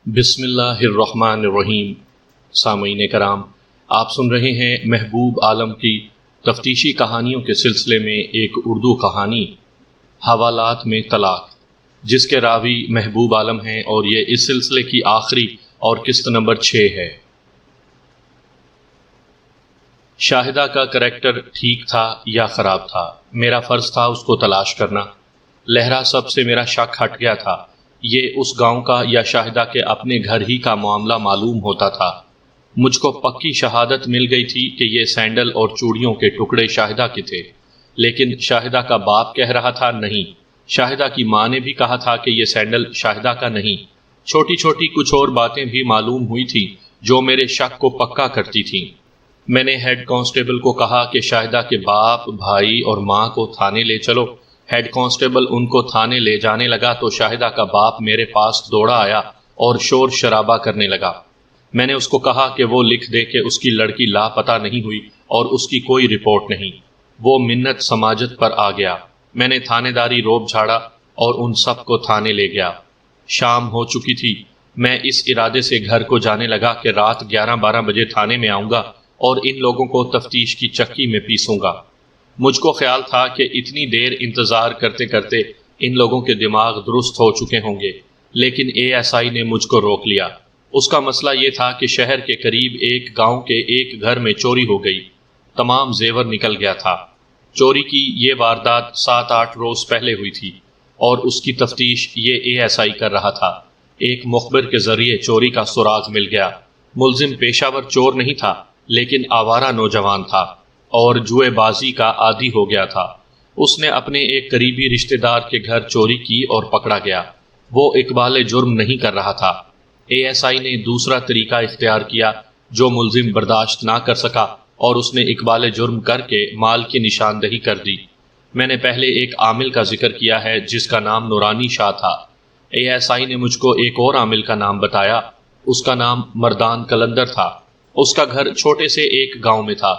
بسم اللہ الرحمن الرحیم۔ سامعین کرام، آپ سن رہے ہیں محبوب عالم کی تفتیشی کہانیوں کے سلسلے میں ایک اردو کہانی حوالات میں طلاق، جس کے راوی محبوب عالم ہیں، اور یہ اس سلسلے کی آخری اور قسط نمبر 6 ہے۔ شاہدہ کا کریکٹر ٹھیک تھا یا خراب تھا؟ میرا فرض تھا اس کو تلاش کرنا۔ لہرا سب سے میرا شک ہٹ گیا تھا۔ یہ اس گاؤں کا یا شاہدہ کے اپنے گھر ہی کا معاملہ معلوم ہوتا تھا۔ مجھ کو پکی شہادت مل گئی تھی کہ یہ سینڈل اور چوڑیوں کے ٹکڑے شاہدہ کے تھے، لیکن شاہدہ کا باپ کہہ رہا تھا نہیں۔ شاہدہ کی ماں نے بھی کہا تھا کہ یہ سینڈل شاہدہ کا نہیں۔ چھوٹی چھوٹی کچھ اور باتیں بھی معلوم ہوئی تھی جو میرے شک کو پکا کرتی تھیں۔ میں نے ہیڈ کانسٹیبل کو کہا کہ شاہدہ کے باپ، بھائی اور ماں کو تھانے لے چلو۔ ہیڈ کانسٹیبل ان کو تھانے لے جانے لگا تو شاہدہ کا باپ میرے پاس دوڑا آیا اور شور شرابہ کرنے لگا۔ میں نے اس کو کہا کہ وہ لکھ دے کہ اس کی لڑکی لاپتہ نہیں ہوئی اور اس کی کوئی رپورٹ نہیں۔ وہ منت سماجت پر آ گیا۔ میں نے تھانے داری روب جھاڑا اور ان سب کو تھانے لے گیا۔ شام ہو چکی تھی۔ میں اس ارادے سے گھر کو جانے لگا کہ رات 11-12 بجے تھانے میں آؤں گا اور ان لوگوں کو تفتیش کی چکی میں پیسوں گا۔ مجھ کو خیال تھا کہ اتنی دیر انتظار کرتے کرتے ان لوگوں کے دماغ درست ہو چکے ہوں گے، لیکن ASI نے مجھ کو روک لیا۔ اس کا مسئلہ یہ تھا کہ شہر کے قریب ایک گاؤں کے ایک گھر میں چوری ہو گئی۔ تمام زیور نکل گیا تھا۔ چوری کی یہ واردات 7-8 روز پہلے ہوئی تھی اور اس کی تفتیش یہ ASI کر رہا تھا۔ ایک مخبر کے ذریعے چوری کا سراغ مل گیا۔ ملزم پیشہ ور چور نہیں تھا، لیکن آوارہ نوجوان تھا اور جوئے بازی کا عادی ہو گیا تھا۔ اس نے اپنے ایک قریبی رشتہ دار کے گھر چوری کی اور پکڑا گیا۔ وہ اقبال جرم نہیں کر رہا تھا۔ ASI نے دوسرا طریقہ اختیار کیا جو ملزم برداشت نہ کر سکا اور اس نے اقبال جرم کر کے مال کی نشاندہی کر دی۔ میں نے پہلے ایک عامل کا ذکر کیا ہے جس کا نام نورانی شاہ تھا۔ ASI نے مجھ کو ایک اور عامل کا نام بتایا۔ اس کا نام مردان قلندر تھا۔ اس کا گھر چھوٹے سے ایک گاؤں میں تھا۔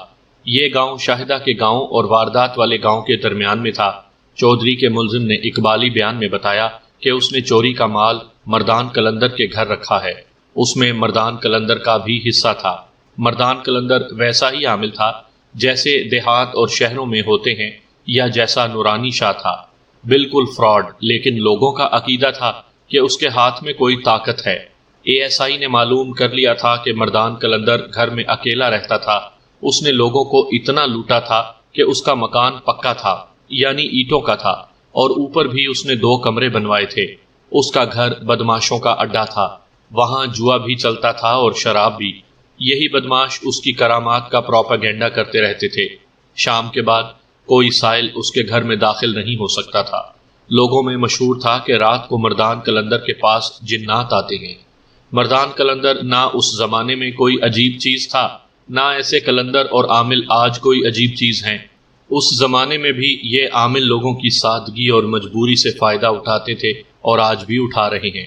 یہ گاؤں شاہدہ کے گاؤں اور واردات والے گاؤں کے درمیان میں تھا۔ چودھری کے ملزم نے اقبالی بیان میں بتایا کہ اس نے چوری کا مال مردان قلندر کے گھر رکھا ہے۔ اس میں مردان قلندر کا بھی حصہ تھا۔ مردان قلندر ویسا ہی عامل تھا جیسے دیہات اور شہروں میں ہوتے ہیں یا جیسا نورانی شاہ تھا۔ بالکل فراڈ، لیکن لوگوں کا عقیدہ تھا کہ اس کے ہاتھ میں کوئی طاقت ہے۔ ASI نے معلوم کر لیا تھا کہ مردان قلندر گھر میں اکیلا رہتا تھا۔ اس نے لوگوں کو اتنا لوٹا تھا کہ اس کا مکان پکا تھا، یعنی اینٹوں کا تھا، اور اوپر بھی اس نے 2 کمرے بنوائے تھے۔ اس کا گھر بدماشوں کا اڈا تھا۔ وہاں جوا بھی چلتا تھا اور شراب بھی۔ یہی بدماش اس کی کرامات کا پروپیگنڈا کرتے رہتے تھے۔ شام کے بعد کوئی سائل اس کے گھر میں داخل نہیں ہو سکتا تھا۔ لوگوں میں مشہور تھا کہ رات کو مردان قلندر کے پاس جنات آتے ہیں۔ مردان قلندر نہ اس زمانے میں کوئی عجیب چیز تھا، نہ ایسے قلندر اور عامل آج کوئی عجیب چیز ہیں۔ اس زمانے میں بھی یہ عامل لوگوں کی سادگی اور مجبوری سے فائدہ اٹھاتے تھے اور آج بھی اٹھا رہے ہیں۔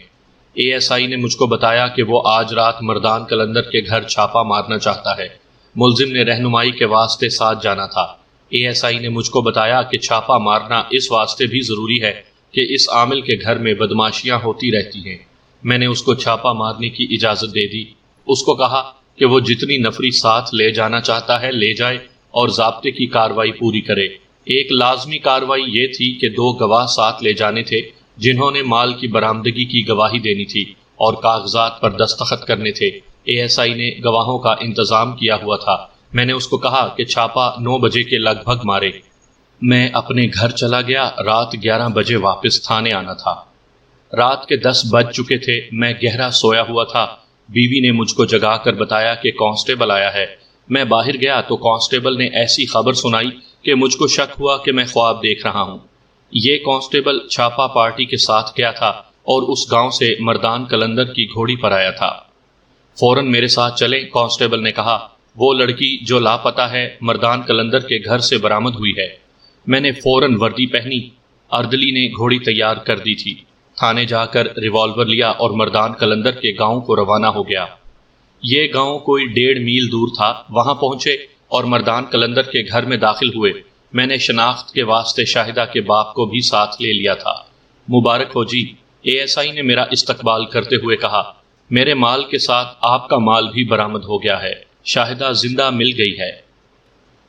ASI نے مجھ کو بتایا کہ وہ آج رات مردان قلندر کے گھر چھاپا مارنا چاہتا ہے۔ ملزم نے رہنمائی کے واسطے ساتھ جانا تھا۔ ASI نے مجھ کو بتایا کہ چھاپا مارنا اس واسطے بھی ضروری ہے کہ اس عامل کے گھر میں بدماشیاں ہوتی رہتی ہیں۔ میں نے اس کو چھاپا مارنے کی اجازت دے دی۔ اس کو کہا کہ وہ جتنی نفری ساتھ لے جانا چاہتا ہے لے جائے اور ضابطے کی کارروائی پوری کرے۔ ایک لازمی کارروائی یہ تھی کہ 2 گواہ ساتھ لے جانے تھے جنہوں نے مال کی برآمدگی کی گواہی دینی تھی اور کاغذات پر دستخط کرنے تھے۔ ASI نے گواہوں کا انتظام کیا ہوا تھا۔ میں نے اس کو کہا کہ چھاپا 9 بجے کے لگ بھگ مارے۔ میں اپنے گھر چلا گیا۔ رات 11 بجے واپس تھانے آنا تھا۔ رات کے 10 بج چکے تھے۔ میں گہرا سویا ہوا تھا۔ بیوی نے مجھ کو جگا کر بتایا کہ کانسٹیبل آیا ہے۔ میں باہر گیا تو کانسٹیبل نے ایسی خبر سنائی کہ مجھ کو شک ہوا کہ میں خواب دیکھ رہا ہوں۔ یہ کانسٹیبل چھاپا پارٹی کے ساتھ گیا تھا اور اس گاؤں سے مردان قلندر کی گھوڑی پر آیا تھا۔ فوراً میرے ساتھ چلیں، کانسٹیبل نے کہا۔ وہ لڑکی جو لاپتہ ہے مردان قلندر کے گھر سے برآمد ہوئی ہے۔ میں نے فوراً وردی پہنی۔ اردلی نے گھوڑی تیار کر دی تھی۔ تھانے جا کر ریوالور لیا اور مردان قلندر کے گاؤں کو روانہ ہو گیا۔ یہ گاؤں کوئی 1.5 میل دور تھا۔ وہاں پہنچے اور مردان قلندر کے گھر میں داخل ہوئے۔ میں نے شناخت کے واسطے شاہدہ کے باپ کو بھی ساتھ لے لیا تھا۔ مبارک ہو جی، ASI نے میرا استقبال کرتے ہوئے کہا۔ میرے مال کے ساتھ آپ کا مال بھی برآمد ہو گیا ہے، شاہدہ زندہ مل گئی ہے۔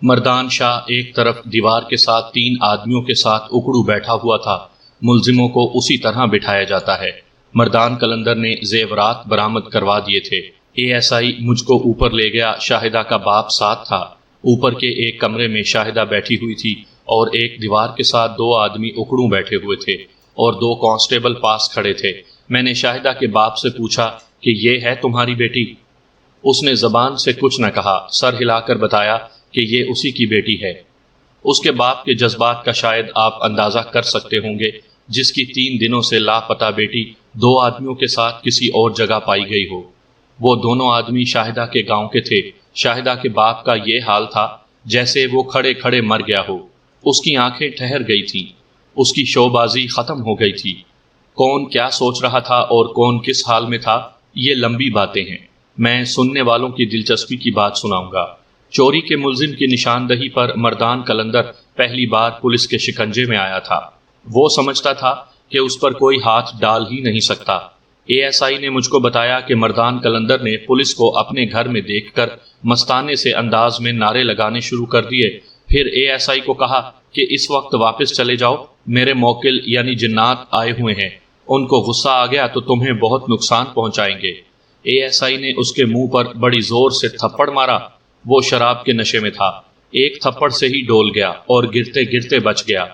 مردان شاہ ایک طرف دیوار کے ساتھ 3 آدمیوں کے ساتھ اکڑو بیٹھا ہوا تھا۔ ملزموں کو اسی طرح بٹھایا جاتا ہے۔ مردان قلندر نے زیورات برآمد کروا دیے تھے۔ اے ایس آئی مجھ کو اوپر لے گیا۔ شاہدہ کا باپ ساتھ تھا۔ اوپر کے ایک کمرے میں شاہدہ بیٹھی ہوئی تھی اور ایک دیوار کے ساتھ 2 آدمی اکڑوں بیٹھے ہوئے تھے اور 2 کانسٹیبل پاس کھڑے تھے۔ میں نے شاہدہ کے باپ سے پوچھا کہ یہ ہے تمہاری بیٹی؟ اس نے زبان سے کچھ نہ کہا، سر ہلا کر بتایا کہ یہ اسی کی بیٹی ہے۔ اس کے باپ کے جذبات کا شاید آپ اندازہ کر سکتے ہوں گے، جس کی 3 دنوں سے لاپتہ بیٹی 2 آدمیوں کے ساتھ کسی اور جگہ پائی گئی ہو۔ وہ دونوں آدمی شاہدہ کے گاؤں کے تھے۔ شاہدہ کے باپ کا یہ حال تھا جیسے وہ کھڑے کھڑے مر گیا ہو۔ اس کی آنکھیں ٹھہر گئی تھیں، اس کی شوبازی ختم ہو گئی تھی۔ کون کیا سوچ رہا تھا اور کون کس حال میں تھا، یہ لمبی باتیں ہیں، میں سننے والوں کی دلچسپی کی بات سناؤں گا۔ چوری کے ملزم کی نشاندہی پر مردان قلندر پہلی بار پولیس کے شکنجے میں آیا تھا۔ وہ سمجھتا تھا کہ اس پر کوئی ہاتھ ڈال ہی نہیں سکتا۔ اے ایس آئی نے مجھ کو بتایا کہ مردان قلندر نے پولیس کو اپنے گھر میں دیکھ کر مستانے سے انداز میں نعرے لگانے شروع کر دیے۔ پھر اے ایس آئی کو کہا کہ اس وقت واپس چلے جاؤ، میرے موکل یعنی جنات آئے ہوئے ہیں، ان کو غصہ آ گیا تو تمہیں بہت نقصان پہنچائیں گے۔ اے ایس آئی نے اس کے منہ پر بڑی زور سے تھپڑ مارا۔ وہ شراب کے نشے میں تھا، ایک تھپڑ سے ہی ڈول گیا اور گرتے گرتے بچ گیا۔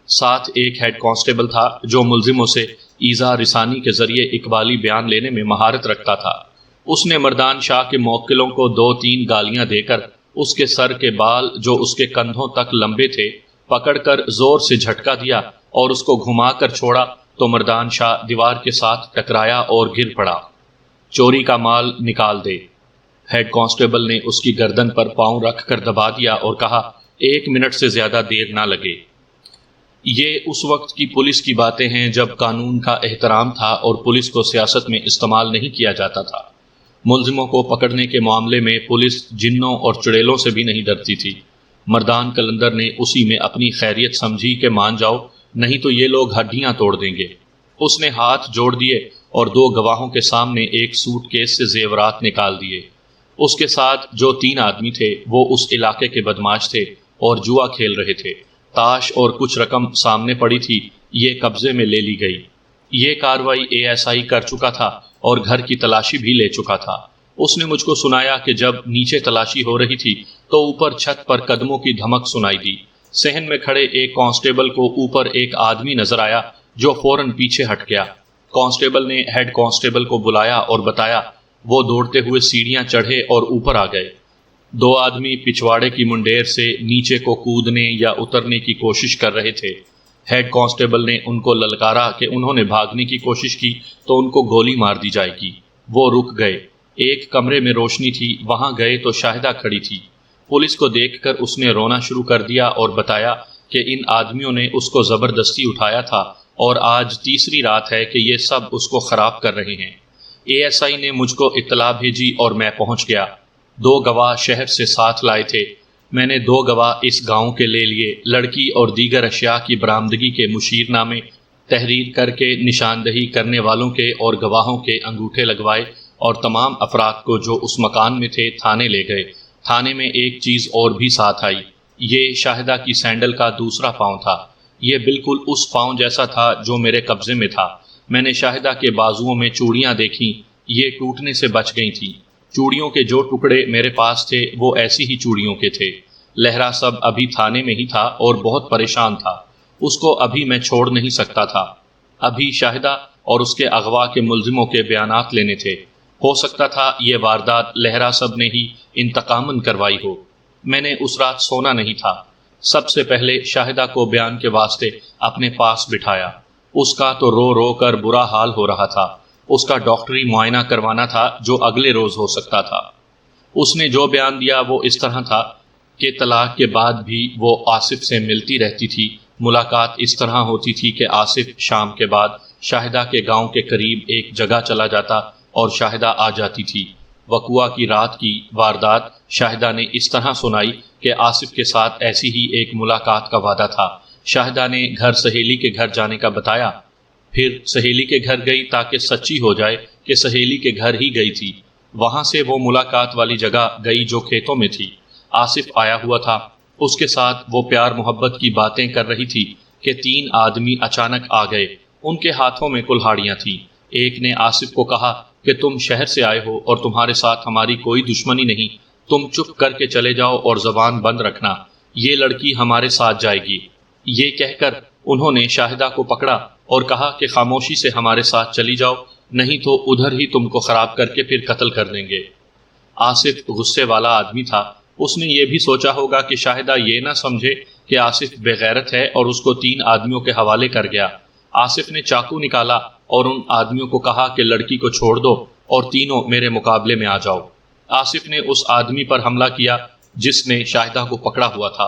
ساتھ ایک ہیڈ کانسٹیبل تھا جو ملزموں سے ایذا رسانی کے ذریعے اقبالی بیان لینے میں مہارت رکھتا تھا۔ اس نے مردان شاہ کے موکلوں کو 2-3 گالیاں دے کر اس کے سر کے بال جو اس کے کندھوں تک لمبے تھے پکڑ کر زور سے جھٹکا دیا اور اس کو گھما کر چھوڑا تو مردان شاہ دیوار کے ساتھ ٹکرایا اور گر پڑا۔ چوری کا مال نکال دے۔ ہیڈ کانسٹیبل نے اس کی گردن پر پاؤں رکھ کر دبا دیا اور کہا 1 منٹ سے زیادہ دیر نہ لگے۔ یہ اس وقت کی پولیس کی باتیں ہیں جب قانون کا احترام تھا اور پولیس کو سیاست میں استعمال نہیں کیا جاتا تھا۔ ملزموں کو پکڑنے کے معاملے میں پولیس جنوں اور چڑیلوں سے بھی نہیں ڈرتی تھی۔ مردان قلندر نے اسی میں اپنی خیریت سمجھی کہ مان جاؤ نہیں تو یہ لوگ ہڈیاں توڑ دیں گے۔ اس نے ہاتھ جوڑ دیے اور 2 گواہوں کے سامنے ایک سوٹ کیس سے زیورات نکال دیے۔ اس کے ساتھ جو 3 آدمی تھے وہ اس علاقے کے بدماش تھے اور جوا کھیل رہے تھے۔ تاش اور کچھ رقم سامنے پڑی تھی، یہ قبضے میں لے لی گئی۔ یہ کارروائی اے ایس آئی کر چکا تھا اور گھر کی تلاشی بھی لے چکا تھا۔ اس نے مجھ کو سنایا کہ جب نیچے تلاشی ہو رہی تھی تو اوپر چھت پر قدموں کی دھمک سنائی دی۔ صحن میں کھڑے ایک کانسٹیبل کو اوپر ایک آدمی نظر آیا جو فوراً پیچھے ہٹ گیا۔ کانسٹیبل نے ہیڈ کانسٹیبل کو بلایا اور بتایا۔ وہ دوڑتے ہوئے سیڑھیاں چڑھے اور اوپر آ گئے۔ 2 آدمی پچھواڑے کی منڈیر سے نیچے کو کودنے یا اترنے کی کوشش کر رہے تھے۔ ہیڈ کانسٹیبل نے ان کو للکارا کہ انہوں نے بھاگنے کی کوشش کی تو ان کو گولی مار دی جائے گی۔ وہ رک گئے۔ ایک کمرے میں روشنی تھی، وہاں گئے تو شاہدہ کھڑی تھی۔ پولیس کو دیکھ کر اس نے رونا شروع کر دیا اور بتایا کہ ان آدمیوں نے اس کو زبردستی اٹھایا تھا اور آج تیسری رات ہے کہ یہ سب اس کو خراب کر رہے ہیں۔ اے ایس آئی نے مجھ کو اطلاع بھیجی اور میں پہنچ گیا۔ 2 گواہ شہر سے ساتھ لائے تھے۔ میں نے 2 گواہ اس گاؤں کے لے لیے۔ لڑکی اور دیگر اشیاء کی برآمدگی کے مشیر نامے تحریر کر کے نشاندہی کرنے والوں کے اور گواہوں کے انگوٹھے لگوائے اور تمام افراد کو جو اس مکان میں تھے تھانے لے گئے۔ تھانے میں ایک چیز اور بھی ساتھ آئی۔ یہ شاہدہ کی سینڈل کا دوسرا پاؤں تھا۔ یہ بالکل اس پاؤں جیسا تھا جو میرے قبضے میں تھا۔ میں نے شاہدہ کے بازوؤں میں چوڑیاں دیکھیں، یہ ٹوٹنے سے بچ گئی تھیں۔ چوڑیوں کے جو ٹکڑے میرے پاس تھے وہ ایسی ہی چوڑیوں کے تھے۔ لہرا سب ابھی تھانے میں ہی تھا اور بہت پریشان تھا۔ اس کو ابھی میں چھوڑ نہیں سکتا تھا۔ ابھی شاہدہ اور اس کے اغوا کے ملزموں کے بیانات لینے تھے۔ ہو سکتا تھا یہ واردات لہرا سب نے ہی انتقاماً کروائی ہو۔ میں نے اس رات سونا نہیں تھا۔ سب سے پہلے شاہدہ کو بیان کے واسطے اپنے پاس بٹھایا۔ اس کا تو رو رو کر برا حال ہو رہا تھا۔ اس کا ڈاکٹری معائنہ کروانا تھا جو اگلے روز ہو سکتا تھا۔ اس نے جو بیان دیا وہ اس طرح تھا کہ طلاق کے بعد بھی وہ آصف سے ملتی رہتی تھی۔ ملاقات اس طرح ہوتی تھی کہ آصف شام کے بعد شاہدہ کے گاؤں کے قریب ایک جگہ چلا جاتا اور شاہدہ آ جاتی تھی۔ وقوع کی رات کی واردات شاہدہ نے اس طرح سنائی کہ آصف کے ساتھ ایسی ہی ایک ملاقات کا وعدہ تھا۔ شاہدہ نے گھر سہیلی کے گھر جانے کا بتایا، پھر سہیلی کے گھر گئی تاکہ سچی ہو جائے کہ سہیلی کے گھر ہی گئی تھی۔ وہاں سے وہ ملاقات والی جگہ گئی جو کھیتوں میں تھی۔ آصف آیا ہوا تھا، اس کے ساتھ وہ پیار محبت کی باتیں کر رہی تھی کہ 3 آدمی اچانک آ گئے۔ ان کے ہاتھوں میں کلہاڑیاں تھیں۔ ایک نے آصف کو کہا کہ تم شہر سے آئے ہو اور تمہارے ساتھ ہماری کوئی دشمنی نہیں، تم چپ کر کے چلے جاؤ اور زبان بند رکھنا، یہ لڑکی ہمارے ساتھ جائے گی۔ یہ کہہ کر انہوں نے شاہدہ کو پکڑا اور کہا کہ خاموشی سے ہمارے ساتھ چلی جاؤ، نہیں تو ادھر ہی تم کو خراب کر کے پھر قتل کر دیں گے۔ آصف غصے والا آدمی تھا، اس نے یہ بھی سوچا ہوگا کہ شاہدہ یہ نہ سمجھے کہ آصف بے غیرت ہے اور اس کو 3 آدمیوں کے حوالے کر گیا۔ آصف نے چاقو نکالا اور ان آدمیوں کو کہا کہ لڑکی کو چھوڑ دو اور تینوں میرے مقابلے میں آ جاؤ۔ آصف نے اس آدمی پر حملہ کیا جس نے شاہدہ کو پکڑا ہوا تھا۔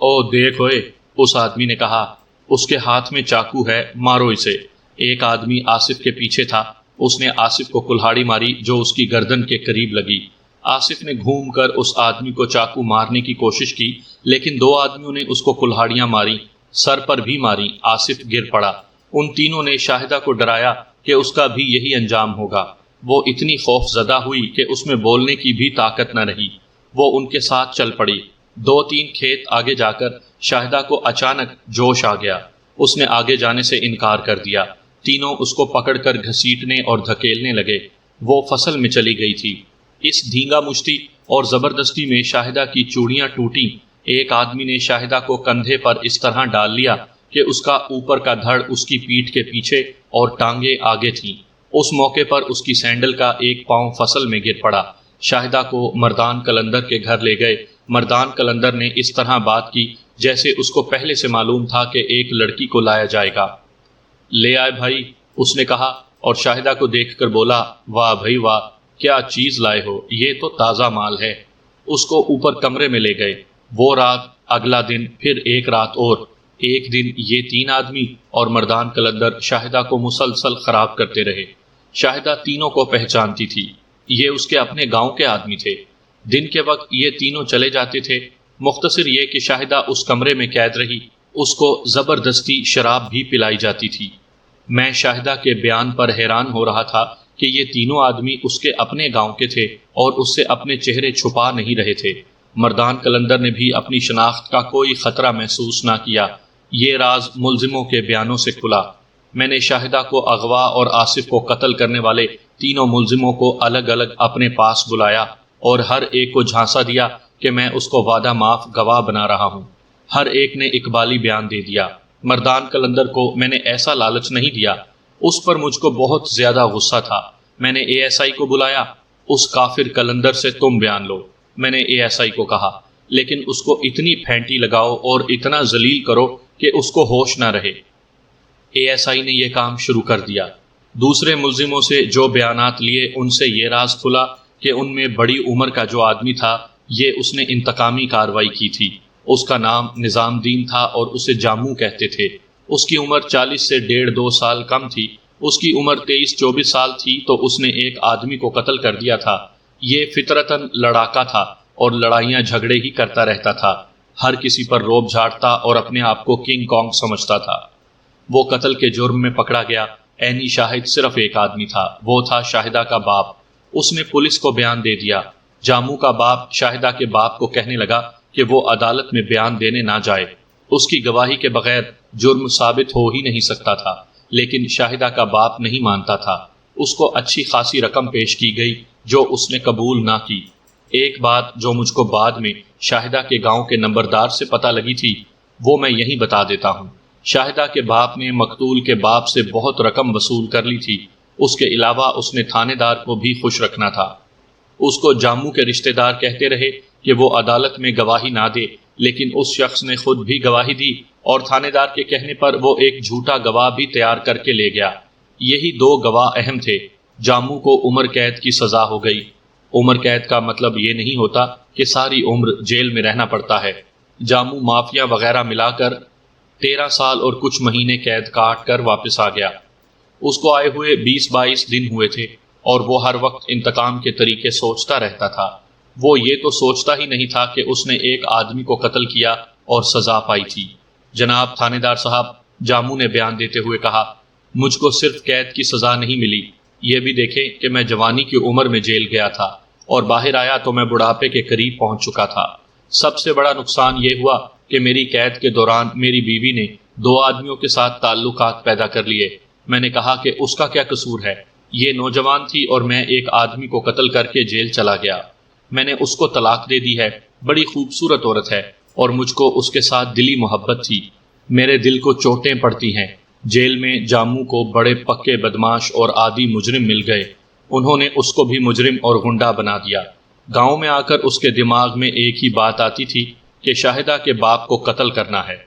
او دیکھ اوئے، اس آدمی نے کہا، اس کے ہاتھ میں چاقو ہے، مارو اسے۔ ایک آدمی آصف کے پیچھے تھا، اس نے آصف کو کلہاڑی ماری جو اس کی گردن کے قریب لگی۔ آصف نے گھوم کر اس آدمی کو چاقو مارنے کی کوشش کی، لیکن 2 آدمیوں نے اس کو کلہاڑیاں ماری، سر پر بھی ماری۔ آصف گر پڑا۔ ان تینوں نے شاہدہ کو ڈرایا کہ اس کا بھی یہی انجام ہوگا۔ وہ اتنی خوف زدہ ہوئی کہ اس میں بولنے کی بھی طاقت نہ رہی۔ وہ ان کے ساتھ چل پڑی۔ 2-3 کھیت آگے جا کر شاہدہ کو اچانک جوش آ گیا۔ اس نے آگے جانے سے انکار کر دیا۔ تینوں اس کو پکڑ کر گھسیٹنے اور دھکیلنے لگے۔ وہ فصل میں چلی گئی تھی۔ اس دھینگا مشتی اور زبردستی میں شاہدہ کی چوڑیاں ٹوٹیں۔ ایک آدمی نے شاہدہ کو کندھے پر اس طرح ڈال لیا کہ اس کا اوپر کا دھڑ اس کی پیٹھ کے پیچھے اور ٹانگیں آگے تھیں۔ اس موقع پر اس کی سینڈل کا ایک پاؤں فصل میں گر پڑا۔ شاہدہ کو مردان قلندر کے گھر لے گئے۔ مردان قلندر نے اس طرح بات کی جیسے اس کو پہلے سے معلوم تھا کہ ایک لڑکی کو لایا جائے گا۔ لے آئے بھائی، اس نے کہا اور شاہدہ کو دیکھ کر بولا، واہ بھائی واہ، کیا چیز لائے ہو، یہ تو تازہ مال ہے۔ اس کو اوپر کمرے میں لے گئے۔ وہ رات، اگلا دن، پھر ایک رات اور۔ ایک دن یہ 3 آدمی اور مردان قلندر شاہدہ کو مسلسل خراب کرتے رہے۔ شاہدہ تینوں کو پہچانتی تھی، یہ اس کے اپنے گاؤں کے آدمی تھے۔ دن کے وقت یہ تینوں چلے جاتے تھے، مختصر یہ کہ شاہدہ اس کمرے میں قید رہی، اس کو زبردستی شراب بھی پلائی جاتی تھی۔ میں شاہدہ کے بیان پر حیران ہو رہا تھا کہ یہ تینوں آدمی اس کے اپنے گاؤں کے تھے اور اس سے اپنے چہرے چھپا نہیں رہے تھے۔ مردان قلندر نے بھی اپنی شناخت کا کوئی خطرہ محسوس نہ کیا۔ یہ راز ملزموں کے بیانوں سے کھلا۔ میں نے شاہدہ کو اغوا اور آصف کو قتل کرنے والے تینوں ملزموں کو الگ الگ اپنے پاس بلایا اور ہر ایک کو جھانسا دیا کہ میں اس کو وعدہ معاف گواہ بنا رہا ہوں۔ ہر ایک نے اقبالی بیان دے دیا۔ مردان قلندر کو میں نے ایسا لالچ نہیں دیا، اس پر مجھ کو بہت زیادہ غصہ تھا۔ میں نے ASI کو بلایا، اس کافر قلندر سے تم بیان لو، میں نے ASI کو کہا، لیکن اس کو اتنی پھینٹی لگاؤ اور اتنا ذلیل کرو کہ اس کو ہوش نہ رہے۔ ASI نے یہ کام شروع کر دیا۔ دوسرے ملزموں سے جو بیانات لیے ان سے یہ راز کھلا کہ ان میں بڑی عمر کا جو آدمی تھا، یہ اس نے انتقامی کارروائی کی تھی۔ اس کا نام نظام دین تھا اور اسے جاموں کہتے تھے۔ اس کی عمر 40 سے 1.5-2 سال کم تھی۔ اس کی عمر 23-24 سال تھی تو اس نے ایک آدمی کو قتل کر دیا تھا۔ یہ فطرتاً لڑاکا تھا اور لڑائیاں جھگڑے ہی کرتا رہتا تھا۔ ہر کسی پر روب جھاڑتا اور اپنے آپ کو کنگ کانگ سمجھتا تھا۔ وہ قتل کے جرم میں پکڑا گیا۔ عینی شاہد صرف ایک آدمی تھا، وہ تھا شاہدہ کا باپ۔ اس نے پولیس کو بیان دے دیا۔ جاموں کا باپ شاہدہ کے باپ کو کہنے لگا کہ وہ عدالت میں بیان دینے نہ جائے، اس کی گواہی کے بغیر جرم ثابت ہو ہی نہیں سکتا تھا، لیکن شاہدہ کا باپ نہیں مانتا تھا۔ اس کو اچھی خاصی رقم پیش کی گئی جو اس نے قبول نہ کی۔ ایک بات جو مجھ کو بعد میں شاہدہ کے گاؤں کے نمبردار سے پتہ لگی تھی، وہ میں یہیں بتا دیتا ہوں۔ شاہدہ کے باپ نے مقتول کے باپ سے بہت رقم وصول کر لی تھی۔ اس کے علاوہ اس نے تھانے دار کو بھی خوش رکھنا تھا۔ اس کو جاموں کے رشتہ دار کہتے رہے کہ وہ عدالت میں گواہی نہ دے، لیکن اس شخص نے خود بھی گواہی دی اور تھانے دار کے کہنے پر وہ ایک جھوٹا گواہ بھی تیار کر کے لے گیا۔ یہی 2 گواہ اہم تھے۔ جاموں کو عمر قید کی سزا ہو گئی۔ عمر قید کا مطلب یہ نہیں ہوتا کہ ساری عمر جیل میں رہنا پڑتا ہے۔ جاموں مافیا وغیرہ ملا کر 13 سال اور کچھ مہینے قید کاٹ کر واپس آ گیا۔ اس کو آئے ہوئے 20-22 دن ہوئے تھے اور وہ ہر وقت انتقام کے طریقے سوچتا رہتا تھا۔ وہ یہ تو سوچتا ہی نہیں تھا کہ اس نے ایک آدمی کو قتل کیا اور سزا پائی تھی۔ جناب تھانے دار صاحب، جاموں نے بیان دیتے ہوئے کہا، مجھ کو صرف قید کی سزا نہیں ملی، یہ بھی دیکھیں کہ میں جوانی کی عمر میں جیل گیا تھا اور باہر آیا تو میں بڑھاپے کے قریب پہنچ چکا تھا۔ سب سے بڑا نقصان یہ ہوا کہ میری قید کے دوران میری بیوی نے 2 آدمیوں کے ساتھ تعلقات پیدا کر لیے۔ میں نے کہا کہ اس کا کیا قصور ہے؟ یہ نوجوان تھی اور میں ایک آدمی کو قتل کر کے جیل چلا گیا۔ میں نے اس کو طلاق دے دی ہے، بڑی خوبصورت عورت ہے اور مجھ کو اس کے ساتھ دلی محبت تھی۔ میرے دل کو چوٹیں پڑتی ہیں۔ جیل میں جاموں کو بڑے پکے بدماش اور عادی مجرم مل گئے۔ انہوں نے اس کو بھی مجرم اور غنڈہ بنا دیا۔ گاؤں میں آ کر اس کے دماغ میں ایک ہی بات آتی تھی کہ شاہدہ کے باپ کو قتل کرنا ہے۔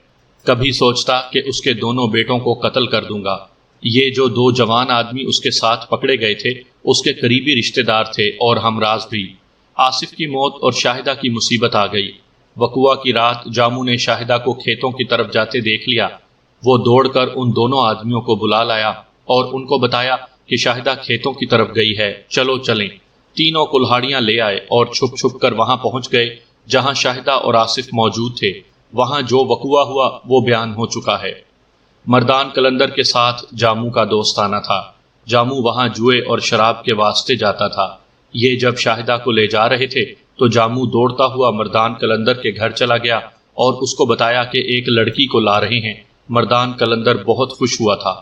کبھی سوچتا کہ اس کے دونوں بیٹوں کو قتل کر دوں گا۔ یہ جو 2 جوان آدمی اس کے ساتھ پکڑے گئے تھے اس کے قریبی رشتہ دار تھے اور ہمراز بھی۔ آصف کی موت اور شاہدہ کی مصیبت آ گئی۔ وقوع کی رات جاموں نے شاہدہ کو کھیتوں کی طرف جاتے دیکھ لیا۔ وہ دوڑ کر ان دونوں آدمیوں کو بلا لایا اور ان کو بتایا کہ شاہدہ کھیتوں کی طرف گئی ہے، چلو چلیں۔ تینوں کلہاڑیاں لے آئے اور چھپ چھپ کر وہاں پہنچ گئے جہاں شاہدہ اور آصف موجود تھے۔ وہاں جو وقوع ہوا وہ بیان ہو چکا ہے۔ مردان قلندر کے ساتھ جاموں کا دوستانہ تھا۔ جاموں وہاں جوئے اور شراب کے واسطے جاتا تھا۔ یہ جب شاہدہ کو لے جا رہے تھے تو جاموں دوڑتا ہوا مردان قلندر کے گھر چلا گیا اور اس کو بتایا کہ ایک لڑکی کو لا رہے ہیں۔ مردان قلندر بہت خوش ہوا تھا۔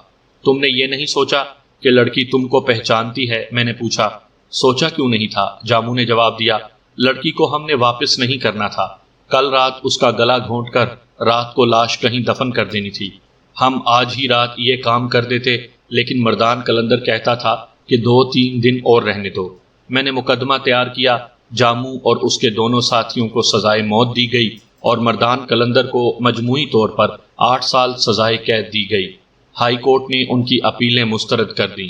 تم نے یہ نہیں سوچا کہ لڑکی تم کو پہچانتی ہے؟ میں نے پوچھا۔ سوچا کیوں نہیں تھا؟ جاموں نے جواب دیا۔ لڑکی کو ہم نے واپس نہیں کرنا تھا۔ کل رات اس کا گلا گھونٹ کر رات کو لاش کہیں دفن کر دینی تھی۔ ہم آج ہی رات یہ کام کر دیتے، لیکن مردان قلندر کہتا تھا کہ 2-3 دن اور رہنے دو۔ میں نے مقدمہ تیار کیا۔ جاموں اور اس کے دونوں ساتھیوں کو سزائے موت دی گئی اور مردان قلندر کو مجموعی طور پر 8 سال سزائے قید دی گئی۔ ہائی کورٹ نے ان کی اپیلیں مسترد کر دیں۔